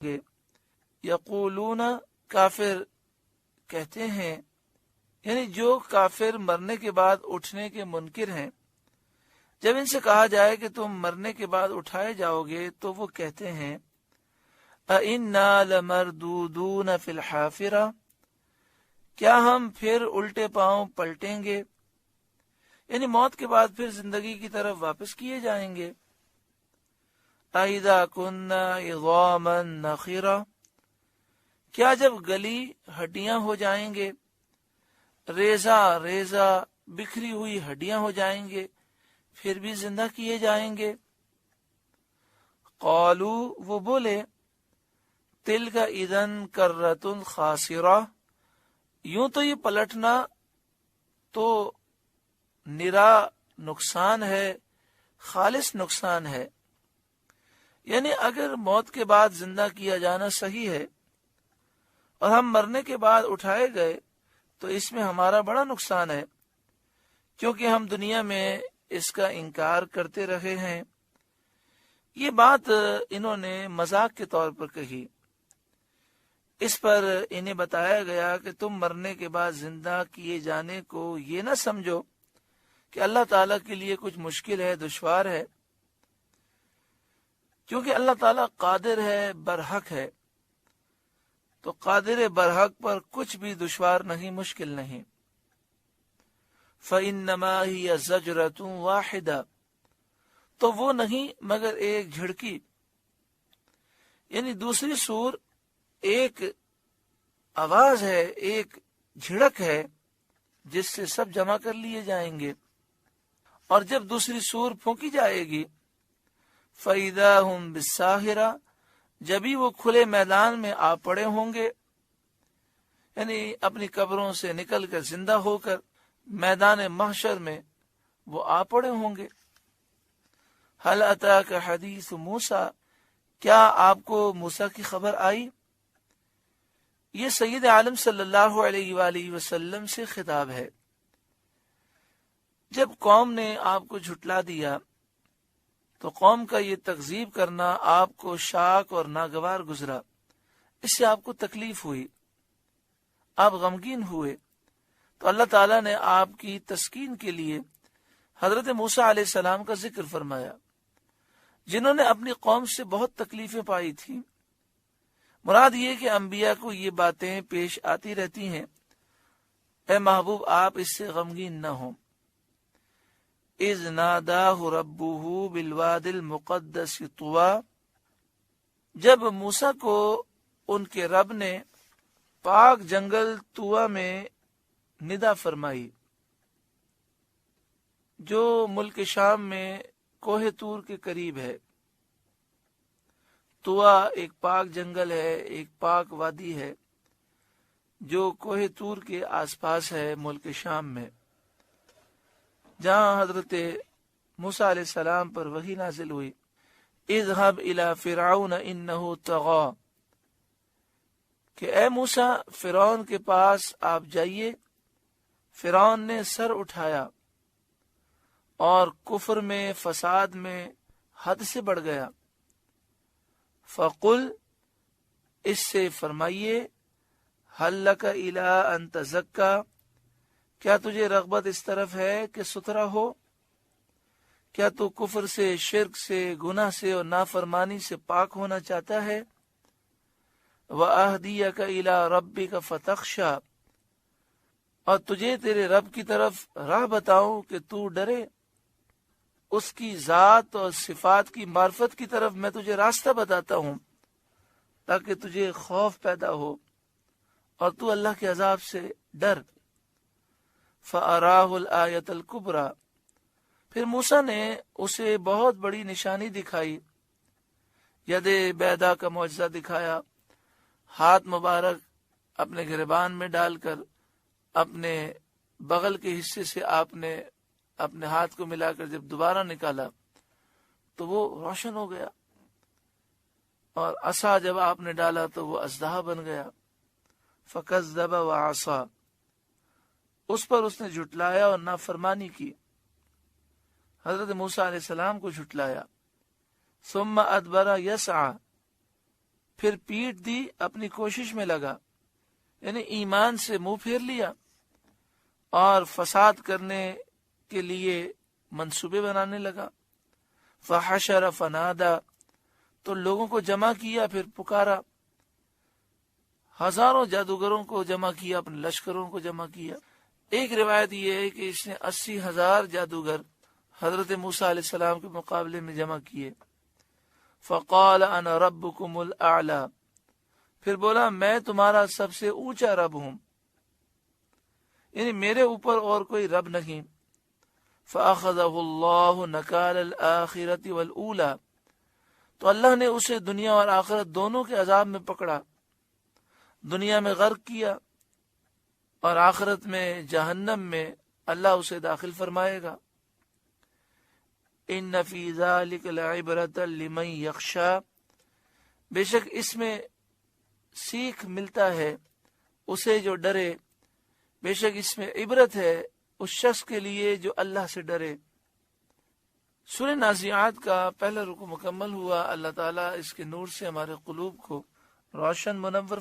گے۔ یقولون کافر کہتے ہیں، یعنی جو کافر مرنے کے بعد اٹھنے کے منکر ہیں، جب ان سے کہا جائے کہ تم مرنے کے بعد اٹھائے جاؤ گے تو وہ کہتے ہیں اَإِنَّا لَمَرْدُودُونَ فِي الْحَافِرَةِ، کیا ہم پھر الٹے پاؤں پلٹیں گے، یعنی موت کے بعد پھر زندگی کی طرف واپس کیے جائیں گے۔ اَإِذَا كُنَّا عِظَامًا نَخِرَةً، کیا جب گلی ہڈیاں ہو جائیں گے، ریزہ ریزہ بکھری ہوئی ہڈیاں ہو جائیں گے، پھر بھی زندہ کیے جائیں گے۔ قالو، وہ بولے، تلک اذن کرۃ خاسرہ، یوں تو یہ پلٹنا تو نرا نقصان ہے، خالص نقصان ہے، یعنی اگر موت کے بعد زندہ کیا جانا صحیح ہے اور ہم مرنے کے بعد اٹھائے گئے تو اس میں ہمارا بڑا نقصان ہے، کیونکہ ہم دنیا میں اس کا انکار کرتے رہے ہیں۔ یہ بات انہوں نے مذاق کے طور پر کہی۔ اس پر انہیں بتایا گیا کہ تم مرنے کے بعد زندہ کیے جانے کو یہ نہ سمجھو کہ اللہ تعالیٰ کے لیے کچھ مشکل ہے، دشوار ہے، کیونکہ اللہ تعالیٰ قادر ہے، برحق ہے، تو قادر برحق پر کچھ بھی دشوار نہیں، مشکل نہیں۔ فَإِنَّمَا هِيَ زَجْرَةٌ وَاحِدَةٌ، تو وہ نہیں مگر ایک جھڑکی، یعنی دوسری سور ایک آواز ہے، ایک جھڑک ہے جس سے سب جمع کر لیے جائیں گے، اور جب دوسری سور پھونکی جائے گی فَإِذَا هُمْ بِالسَّاهِرَةِ، جبھی وہ کھلے میدان میں آ پڑے ہوں گے، یعنی اپنی قبروں سے نکل کر زندہ ہو کر میدان محشر میں وہ آ پڑے ہوں گے۔ هَلْ أَتَاكَ حَدِيثُ مُوسَىٰ، کیا آپ کو موسیٰ کی خبر آئی؟ یہ سید عالم صلی اللہ علیہ وآلہ وسلم سے خطاب ہے۔ جب قوم نے آپ کو جھٹلا دیا تو قوم کا یہ تکذیب کرنا آپ کو شاق اور ناگوار گزرا، اس سے آپ کو تکلیف ہوئی، آپ غمگین ہوئے، تو اللہ تعالیٰ نے آپ کی تسکین کے لیے حضرت موسیٰ علیہ السلام کا ذکر فرمایا، جنہوں نے اپنی قوم سے بہت تکلیفیں پائی تھیں۔ مراد یہ کہ انبیاء کو یہ باتیں پیش آتی رہتی ہیں، اے محبوب آپ اس سے غمگین نہ ہوں۔ اذ ناداہ ربہ بالواد المقدس طویٰ، جب موسیٰ کو ان کے رب نے پاک جنگل طویٰ میں ندا فرمائی، جو ملک شام میں کوہ طور کے قریب ہے۔ طویٰ ایک پاک جنگل ہے، ایک پاک وادی ہے جو کوہ طور کے آس پاس ہے ملک شام میں، جہاں حضرت موسیٰ علیہ السلام پر وحی نازل ہوئی۔ اذهب الى فرعون انه طغى، کہ اے موسیٰ فرعون کے پاس آپ جائیے، فرعون نے سر اٹھایا اور کفر میں، فساد میں حد سے بڑھ گیا۔ فقل، اس سے فرمائیے، هل لك الى ان تزکا، کیا تجھے رغبت اس طرف ہے کہ ستھرا ہو؟ کیا تو کفر سے، شرک سے، گناہ سے اور نافرمانی سے پاک ہونا چاہتا ہے؟ وَأَهْدِيَكَ إِلَىٰ رَبِّكَ فَتَخْشَىٰ، اور تجھے تیرے رب کی طرف راہ بتاؤں کہ تو ڈرے، اس کی ذات اور صفات کی معرفت کی طرف میں تجھے راستہ بتاتا ہوں تاکہ تجھے خوف پیدا ہو اور تو اللہ کے عذاب سے ڈر۔ فَأَرَاهُ الْآيَةَ الْكُبْرَىٰ، پھر موسیٰ نے اسے بہت بڑی نشانی دکھائی، ید بیدا کا معجزہ دکھایا، ہاتھ مبارک اپنے گریبان میں ڈال کر اپنے بغل کے حصے سے آپ نے اپنے ہاتھ کو ملا کر جب دوبارہ نکالا تو وہ روشن ہو گیا، اور عصا جب آپ نے ڈالا تو وہ اژدہا بن گیا۔ فَكَذَّبَ وَعَصَىٰ، اس پر اس نے جھٹلایا اور نافرمانی کی، حضرت موسیٰ علیہ السلام کو جھٹلایا۔ ثم ادبر یسعی، پھر پیٹ دی، اپنی کوشش میں لگا، یعنی ایمان سے منہ پھیر لیا اور فساد کرنے کے لیے منصوبے بنانے لگا۔ فحشر فنادا، تو لوگوں کو جمع کیا، پھر پکارا، ہزاروں جادوگروں کو جمع کیا، اپنے لشکروں کو جمع کیا۔ ایک روایت یہ ہے کہ اس نے 80,000 جادوگر حضرت موسیٰ علیہ السلام کے مقابلے میں جمع کیے۔ فقال انا ربکم الاعلی، پھر بولا میں تمہارا سب سے اونچا رب ہوں، یعنی میرے اوپر اور کوئی رب نہیں۔ فاخذہ اللہ نکال الآخرۃ والأولی، تو اللہ نے اسے دنیا اور آخرت دونوں کے عذاب میں پکڑا، دنیا میں غرق کیا اور آخرت میں جہنم میں اللہ اسے داخل فرمائے گا۔ ان فی ذلک لعبرۃ لمن یخشی، بے شک اس میں سیکھ ملتا ہے اسے جو ڈرے، بے شک اس میں عبرت ہے اس شخص کے لیے جو اللہ سے ڈرے۔ سورہ نازعات کا پہلا رکوع مکمل ہوا۔ اللہ تعالیٰ اس کے نور سے ہمارے قلوب کو روشن منور